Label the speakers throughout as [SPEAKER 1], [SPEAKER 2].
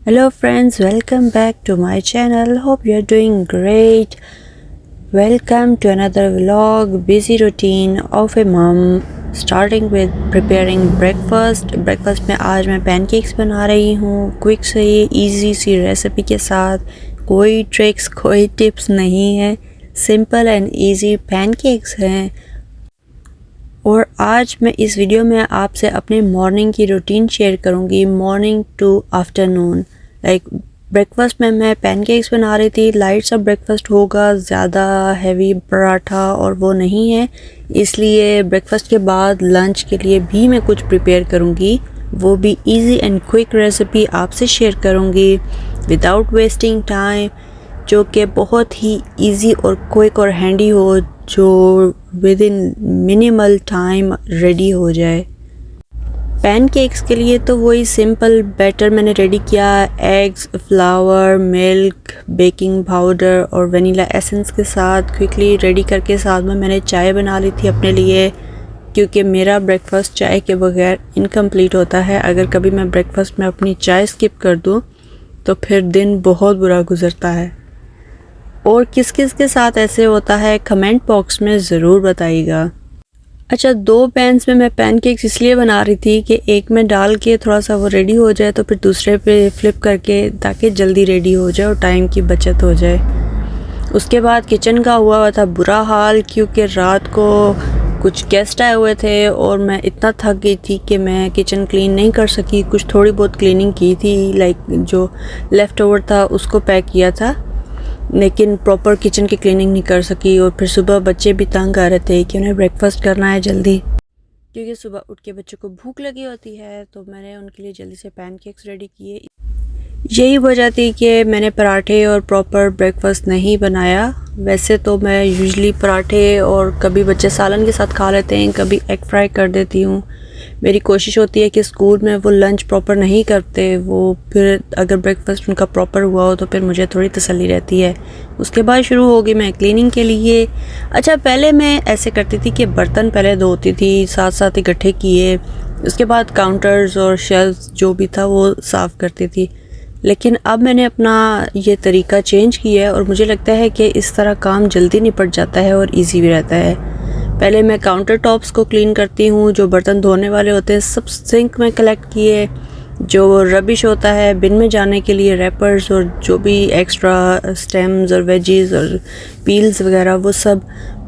[SPEAKER 1] Hello friends, welcome back to my channel. Hope you are doing great. Welcome to another vlog. Busy routine of a mom starting with preparing breakfast. Breakfast में आज मैं pancakes बना रही हूँ quick से easy सी recipe के साथ. कोई ट्रिक्स कोई टिप्स नहीं है, सिंपल एंड easy pancakes हैं. और आज मैं इस वीडियो में आपसे अपने मॉर्निंग की रूटीन शेयर करूंगी, morning to afternoon. Like breakfast में मैं पैनकेक्स बना रही थी. लाइट सा ब्रेकफास्ट होगा, ज़्यादा हैवी पराठा और वो नहीं है, इसलिए ब्रेकफास्ट के बाद लंच के लिए भी मैं कुछ प्रिपेयर करूंगी, वो भी इजी एंड क्विक रेसिपी आपसे शेयर करूंगी विदाउट वेस्टिंग टाइम, जो कि बहुत ही इजी और क्विक और हैंडी हो, जो with in minimal time ready हो जाए. पैनकेक्स के लिए तो वही सिंपल बैटर मैंने रेडी किया. Eggs, flower, milk, baking powder और वनीला एसेंस के साथ क्विकली रेडी करके साथ में मैंने चाय बना ली थी अपने लिए, क्योंकि मेरा ब्रेकफास्ट चाय के बगैर इनकम्प्लीट होता है. अगर कभी मैं ब्रेकफास्ट में अपनी चाय स्किप कर दूँ तो फिर दिन बहुत बुरा गुजरता है. और किस किस के साथ ऐसे होता है कमेंट बॉक्स में ज़रूर बताइएगा. अच्छा, 2 पैन्स में मैं पैनकेक्स इसलिए बना रही थी कि एक में डाल के थोड़ा सा वो रेडी हो जाए तो फिर दूसरे पे फ्लिप करके, ताकि जल्दी रेडी हो जाए और टाइम की बचत हो जाए. उसके बाद किचन का हुआ था बुरा हाल, क्योंकि रात को कुछ गेस्ट आए हुए थे और मैं इतना थक गई थी कि मैं किचन क्लीन नहीं कर सकी. कुछ थोड़ी बहुत क्लीनिंग की थी, लाइक जो लेफ़्ट ओवर था उसको पैक किया था, लेकिन प्रॉपर किचन की क्लीनिंग नहीं कर सकी. और फिर सुबह बच्चे भी तंग आ रहे थे कि उन्हें ब्रेकफास्ट करना है जल्दी, क्योंकि सुबह उठ के बच्चों को भूख लगी होती है, तो मैंने उनके लिए जल्दी से पैनकेक्स रेडी किए. यही वजह थी कि मैंने पराठे और प्रॉपर ब्रेकफास्ट नहीं बनाया. वैसे तो मैं यूजुअली पराठे और कभी बच्चे सालन के साथ खा लेते हैं, कभी एग फ्राई कर देती हूँ. मेरी कोशिश होती है कि स्कूल में वो लंच प्रॉपर नहीं करते, वो फिर अगर ब्रेकफास्ट उनका प्रॉपर हुआ हो तो फिर मुझे थोड़ी तसल्ली रहती है. उसके बाद शुरू होगी मैं क्लीनिंग के लिए. अच्छा, पहले मैं ऐसे करती थी कि बर्तन पहले धोती थी, साथ साथ इकट्ठे किए, उसके बाद काउंटर्स और शेल्फ्स जो भी था वो साफ़ करती थी. लेकिन अब मैंने अपना ये तरीका चेंज किया है और मुझे लगता है कि इस तरह काम जल्दी निपट जाता है और इजी भी रहता है. पहले मैं काउंटर टॉप्स को क्लीन करती हूँ, जो बर्तन धोने वाले होते हैं सब सिंक में कलेक्ट किए. जो रबिश होता है बिन में जाने के लिए रैपर्स और जो भी एक्स्ट्रा स्टेम्स और वेजीज और पील्स वगैरह वो सब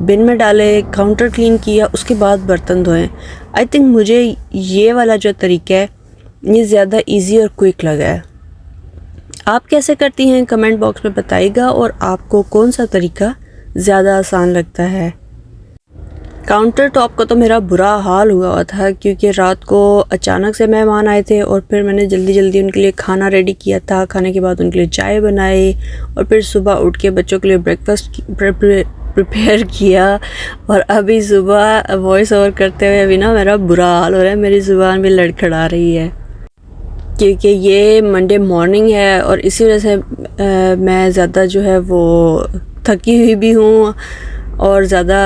[SPEAKER 1] बिन में डाले, काउंटर क्लीन किया, उसके बाद बर्तन धोएं. आई थिंक मुझे ये वाला जो तरीका है ये ज़्यादा ईजी और क्विक लगा है. आप कैसे करती हैं कमेंट बॉक्स में बताइएगा, और आपको कौन सा तरीका ज़्यादा आसान लगता है. काउंटर टॉप का तो मेरा बुरा हाल हुआ था, क्योंकि रात को अचानक से मेहमान आए थे और फिर मैंने जल्दी जल्दी उनके लिए खाना रेडी किया था. खाने के बाद उनके लिए चाय बनाई और फिर सुबह उठ के बच्चों के लिए ब्रेकफास्ट प्रिपेयर किया. और अभी सुबह वॉइस ओवर करते हुए अभी ना मेरा बुरा हाल हो रहा है, मेरी ज़ुबान भी लड़खड़ा रही है, क्योंकि ये मंडे मॉर्निंग है और इसी वजह से मैं ज़्यादा जो है वो थकी हुई भी हूँ और ज़्यादा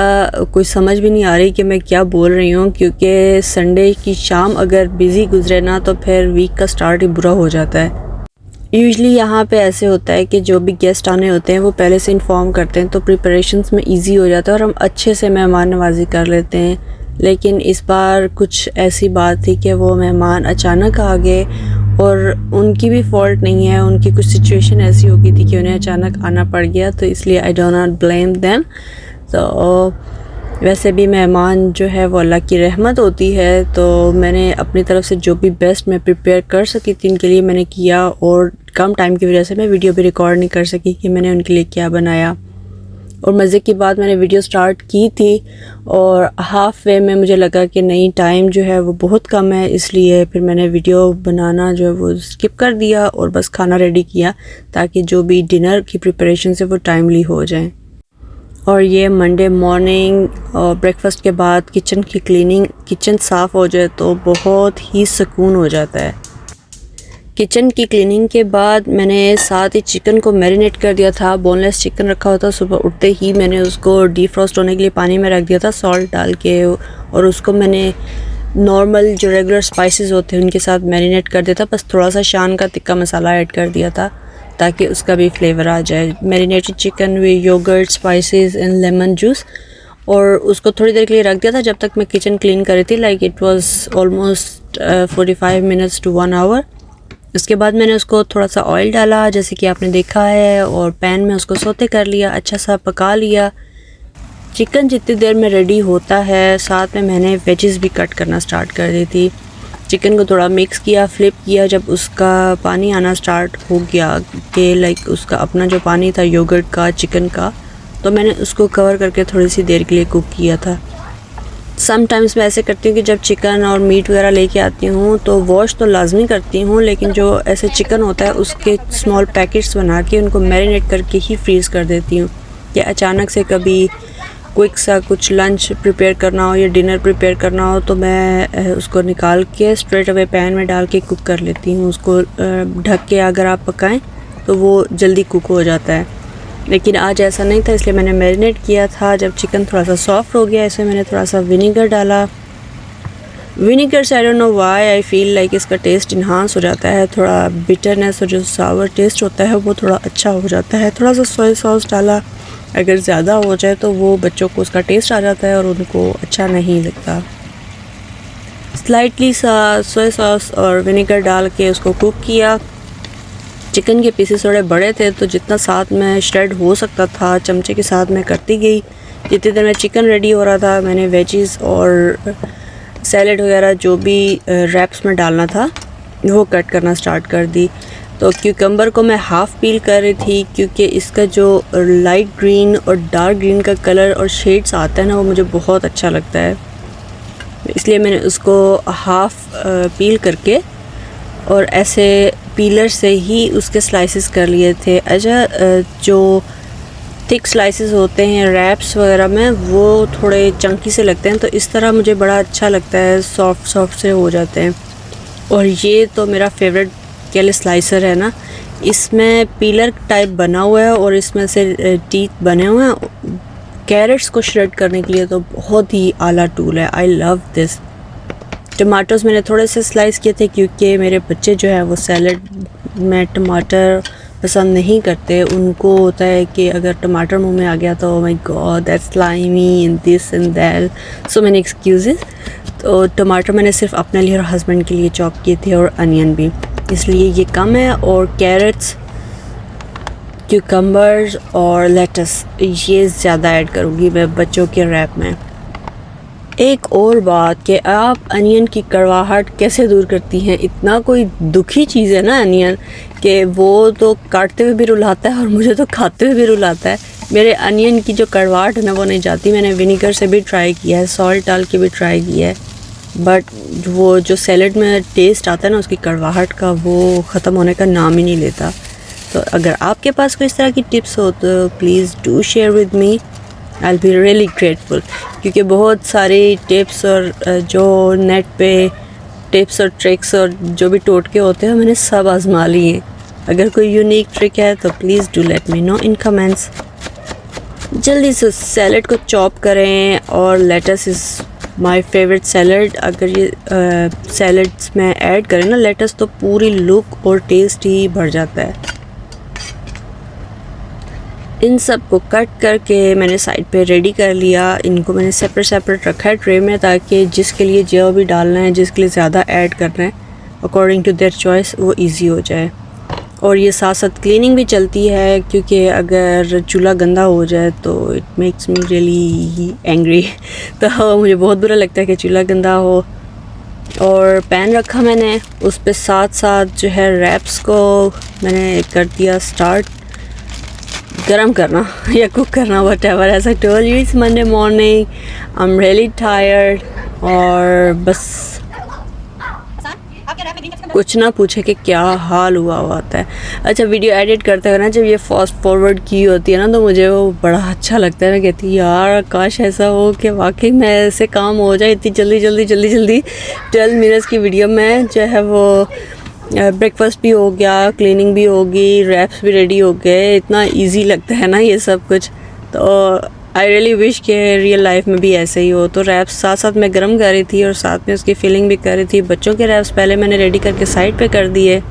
[SPEAKER 1] कुछ समझ भी नहीं आ रही कि मैं क्या बोल रही हूँ. क्योंकि संडे की शाम अगर बिज़ी गुजरे ना तो फिर वीक का स्टार्ट ही बुरा हो जाता है. यूजुअली यहाँ पे ऐसे होता है कि जो भी गेस्ट आने होते हैं वो पहले से इन्फॉर्म करते हैं, तो प्रिपरेशंस में इजी हो जाता है और हम अच्छे से मेहमान नवाजी कर लेते हैं. लेकिन इस बार कुछ ऐसी बात थी कि वो मेहमान अचानक आ गए और उनकी भी फॉल्ट नहीं है, उनकी कुछ सिचुएशन ऐसी हो गई थी कि उन्हें अचानक आना पड़ गया, तो इसलिए I don't not blame them. तो वैसे भी मेहमान जो है वो अल्लाह की रहमत होती है, तो मैंने अपनी तरफ से जो भी बेस्ट मैं प्रिपेयर कर सकी थी उनके लिए मैंने किया. और कम टाइम की वजह से मैं वीडियो भी रिकॉर्ड नहीं कर सकी कि मैंने उनके लिए क्या बनाया. और मज़े की बात, मैंने वीडियो स्टार्ट की थी और हाफ वे में मुझे लगा कि नहीं, टाइम जो है वो बहुत कम है, इसलिए फिर मैंने वीडियो बनाना जो है वो स्किप कर दिया और बस खाना रेडी किया, ताकि जो भी डिनर की प्रिपरेशन से वो टाइमली हो जाए. और ये मंडे मॉर्निंग और ब्रेकफास्ट के बाद किचन की क्लीनिंग, किचन साफ़ हो जाए तो बहुत ही सुकून हो जाता है. किचन की क्लीनिंग के बाद मैंने साथ ही चिकन को मैरिनेट कर दिया था. बोनलेस चिकन रखा हुआ था. सुबह उठते ही मैंने उसको डीफ्रॉस्ट होने के लिए पानी में रख दिया था सॉल्ट डाल के, और उसको मैंने नॉर्मल जो रेगुलर स्पाइसेस होते हैं उनके साथ मैरिनेट कर देता, बस थोड़ा सा शान का तिक्का मसाला ऐड कर दिया था ताकि उसका भी फ्लेवर आ जाए। Marinated chicken with yogurt, spices and lemon juice, और उसको थोड़ी देर के लिए रख दिया था जब तक मैं किचन क्लीन कर रही थी। Like it was almost 45 minutes to 1 hour. उसके बाद मैंने उसको थोड़ा सा ऑयल डाला जैसे कि आपने देखा है, और पैन में उसको सोते कर लिया, अच्छा सा पका लिया। चिकन जितनी देर में रेडी होता है, साथ में मैंने वेजेस भी कट करना स्टार्ट कर दी थी। चिकन को थोड़ा मिक्स किया, फ्लिप किया, जब उसका पानी आना स्टार्ट हो गया कि लाइक उसका अपना जो पानी था योगर्ट का, चिकन का, तो मैंने उसको कवर करके थोड़ी सी देर के लिए कुक किया था। समटाइम्स मैं ऐसे करती हूँ कि जब चिकन और मीट वगैरह लेके आती हूँ तो वॉश तो लाजमी करती हूँ, लेकिन जो ऐसे चिकन होता है उसके स्मॉल पैकेट्स बना के उनको मैरिनेट करके ही फ्रीज़ कर देती हूँ कि अचानक से कभी क्विक सा कुछ लंच प्रिपेयर करना हो या डिनर प्रिपेयर करना हो तो मैं उसको निकाल के स्ट्रेट अवे पैन में डाल के कुक कर लेती हूँ। उसको ढक के अगर आप पकाएं तो वो जल्दी कुक हो जाता है, लेकिन आज ऐसा नहीं था इसलिए मैंने मैरिनेट किया था। जब चिकन थोड़ा सा सॉफ्ट हो गया इसमें मैंने थोड़ा सा विनीगर डाला। विनीगर से I don't know why I feel like इसका टेस्ट इन्हांस हो जाता है, थोड़ा बिटरनेस और जो सावर टेस्ट होता है वो थोड़ा अच्छा हो जाता है। थोड़ा सा सोया सॉस डाला, अगर ज़्यादा हो जाए तो वो बच्चों को उसका टेस्ट आ जाता है और उनको अच्छा नहीं लगता। स्लाइटली सा सोया सॉस और विनेगर डाल के उसको कुक किया। चिकन के पीसेस थोड़े बड़े थे तो जितना साथ में श्रेड हो सकता था चमचे के साथ मैं करती गई। जितनी देर में चिकन रेडी हो रहा था मैंने वेजीज और सैलड वगैरह जो भी रैप्स में डालना था वो कट करना स्टार्ट कर दी। तो क्यूकम्बर को मैं हाफ़ पील कर रही थी क्योंकि इसका जो लाइट ग्रीन और डार्क ग्रीन का कलर और शेड्स आता है ना वो मुझे बहुत अच्छा लगता है, इसलिए मैंने उसको हाफ़ पील करके और ऐसे पीलर से ही उसके स्लाइसेस कर लिए थे। अच्छा, जो थिक स्लाइसेस होते हैं रैप्स वगैरह में वो थोड़े चंकी से लगते हैं, तो इस तरह मुझे बड़ा अच्छा लगता है, सॉफ्ट सॉफ्ट से हो जाते हैं। और ये तो मेरा फेवरेट केले स्लाइसर है ना, इसमें पीलर टाइप बना हुआ है और इसमें से टीथ बने हुए हैं। कैरेट्स को श्रेड करने के लिए तो बहुत ही आला टूल है, आई लव दिस। टमाटोस मैंने थोड़े से स्लाइस किए थे क्योंकि मेरे बच्चे जो है वो सैलड में टमाटर पसंद नहीं करते। उनको होता है कि अगर टमाटर मुंह में आ गया तो my God that's slimy and this and that, so many excuses. तो टमाटर मैंने सिर्फ अपने लिए और हस्बैंड के लिए चॉप किए थे और अनियन भी, इसलिए ये कम है। और कैरेट्स, क्यूकम्बर्स और लेटस ये ज़्यादा ऐड करूँगी मैं बच्चों के रैप में। एक और बात कि आप अनियन की कड़वाहट कैसे दूर करती हैं। इतना कोई दुखी चीज़ है ना अनियन कि वो तो काटते हुए भी रुलाता है और मुझे तो खाते हुए भी रुलाता है। मेरे अनियन की जो कड़वाहट है ना वो नहीं जाती। मैंने विनीगर से भी ट्राई किया है, सॉल्ट डाल के भी ट्राई किया है, बट वो जो सैलड में टेस्ट आता है ना उसकी कड़वाहट का, वो ख़त्म होने का नाम ही नहीं लेता। तो अगर आपके पास कोई इस तरह की टिप्स हो तो please do share with me, I will be really grateful. क्योंकि बहुत सारी टिप्स और जो नेट पे टिप्स और ट्रिक्स और जो भी टोटके होते हैं मैंने सब आजमा लिए हैं। अगर कोई यूनिक ट्रिक है तो please do let me know in comments. जल्दी से सैलड को चॉप करें, और lettuce is my favourite salad. अगर ये सैलड्स में ऐड करें ना लेटस तो पूरी लुक और टेस्ट ही बढ़ जाता है। इन सब को कट करके मैंने साइड पे रेडी कर लिया। इनको मैंने सेपरेट रखा है ट्रे में ताकि जिसके लिए जो भी डालना है, जिसके लिए ज़्यादा ऐड करना है अकॉर्डिंग टू देयर चॉइस वो इजी हो जाए। और ये साथ साथ क्लीनिंग भी चलती है क्योंकि अगर चूल्हा गंदा हो जाए तो it makes me really angry. तो मुझे बहुत बुरा लगता है कि चूल्हा गंदा हो। और पैन रखा मैंने, उस पर साथ साथ जो है रैप्स को मैंने कर दिया स्टार्ट गरम करना या कुक करना, whatever. As I told you it's Monday morning, I am really tired, और बस कुछ ना पूछे कि क्या हाल हुआ होता है। अच्छा, वीडियो एडिट करते हुए ना जब ये फास्ट फॉरवर्ड की होती है ना तो मुझे वो बड़ा अच्छा लगता है। मैं कहती यार काश ऐसा हो कि वाकई में ऐसे काम हो जाए इतनी जल्दी 12 मिनट्स की वीडियो में जो है वो ब्रेकफास्ट भी हो गया, क्लीनिंग भी होगी, रैप्स भी रेडी हो गए। इतना इजी लगता है ना ये सब कुछ। तो आई रियली विश कि रियल लाइफ में भी ऐसे ही हो। तो रैप्स साथ साथ मैं गर्म कर रही थी और साथ में उसकी फिलिंग भी कर रही थी। बच्चों के रैप्स पहले मैंने रेडी करके साइड पे कर दिए।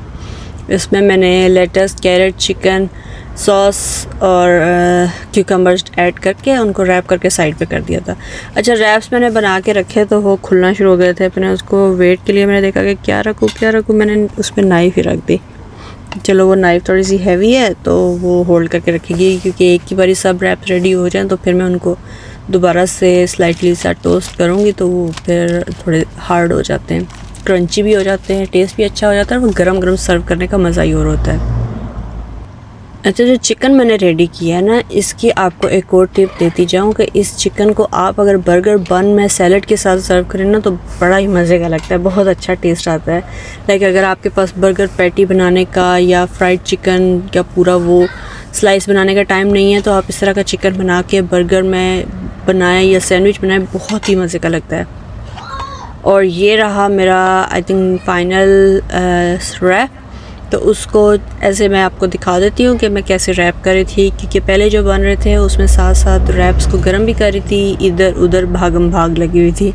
[SPEAKER 1] इसमें मैंने लेटस, कैरेट, चिकन, सॉस और क्यूकम्बर्स ऐड करके उनको रैप करके साइड पे कर दिया था। अच्छा, रैप्स मैंने बना के रखे तो वो खुलना शुरू हो गए थे। मैंने उसको वेट के लिए मैंने देखा कि क्या रखूँ, मैंने उस पर नाइफ़ ही रख दी। चलो, वो नाइफ़ थोड़ी सी हैवी है तो वो होल्ड करके रखेगी, क्योंकि एक ही बारी सब रैप रेडी हो जाएं तो फिर मैं उनको दोबारा से स्लाइटली सा टोस्ट करूँगी तो वो फिर थोड़े हार्ड हो जाते हैं, क्रंची भी हो जाते हैं, टेस्ट भी अच्छा हो जाता है और वो गरम गरम सर्व करने का मज़ा ही और होता है। अच्छा, जो चिकन मैंने रेडी किया है ना, इसकी आपको एक और टिप देती जाऊँ कि इस चिकन को आप अगर बर्गर बन में सैलड के साथ सर्व करें ना तो बड़ा ही मज़े का लगता है, बहुत अच्छा टेस्ट आता है। लाइक अगर आपके पास बर्गर पैटी बनाने का या फ्राइड चिकन का पूरा वो स्लाइस बनाने का टाइम नहीं है तो आप इस तरह का चिकन बना के बर्गर में बनाएं या सैंडविच बनाएं, बहुत ही मज़े का लगता है। और ये रहा मेरा आई थिंक फाइनल रैप। तो उसको ऐसे मैं आपको दिखा देती हूँ कि मैं कैसे रैप कर रही थी, क्योंकि पहले जो बन रहे थे उसमें साथ साथ रैप्स को गर्म भी कर रही थी, इधर उधर भागम भाग लगी हुई थी।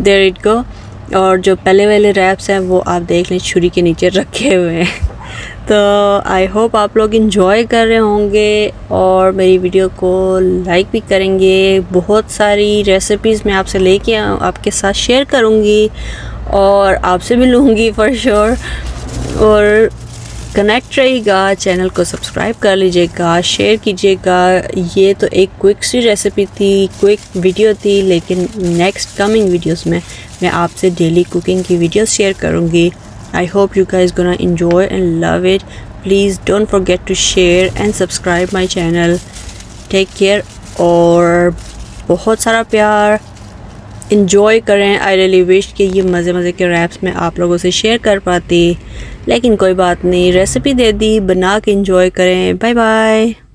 [SPEAKER 1] There it go. और जो पहले वाले रैप्स हैं वो आप देख लें छुरी के नीचे रखे हुए हैं। तो आई होप आप लोग इंजॉय कर रहे होंगे और मेरी वीडियो को लाइक भी करेंगे। बहुत सारी रेसिपीज़ मैं आपसे लेके आपके साथ शेयर करूँगी और आपसे भी लूँगी फॉर श्योर। और कनेक्ट रहिएगा, चैनल को सब्सक्राइब कर लीजिएगा, शेयर कीजिएगा। ये तो एक क्विक सी रेसिपी थी, क्विक वीडियो थी, लेकिन नेक्स्ट कमिंग वीडियोस में मैं आपसे डेली कुकिंग की वीडियोस शेयर करूँगी। I hope you guys gonna enjoy and love it. Please don't forget to share and subscribe my channel. Take care और बहुत सारा प्यार, enjoy करें। I really wish कि ये मज़े के रैप्स मैं आप लोगों से शेयर कर पाती, लेकिन कोई बात नहीं, रेसिपी दे दी, बना के enjoy करें। Bye bye.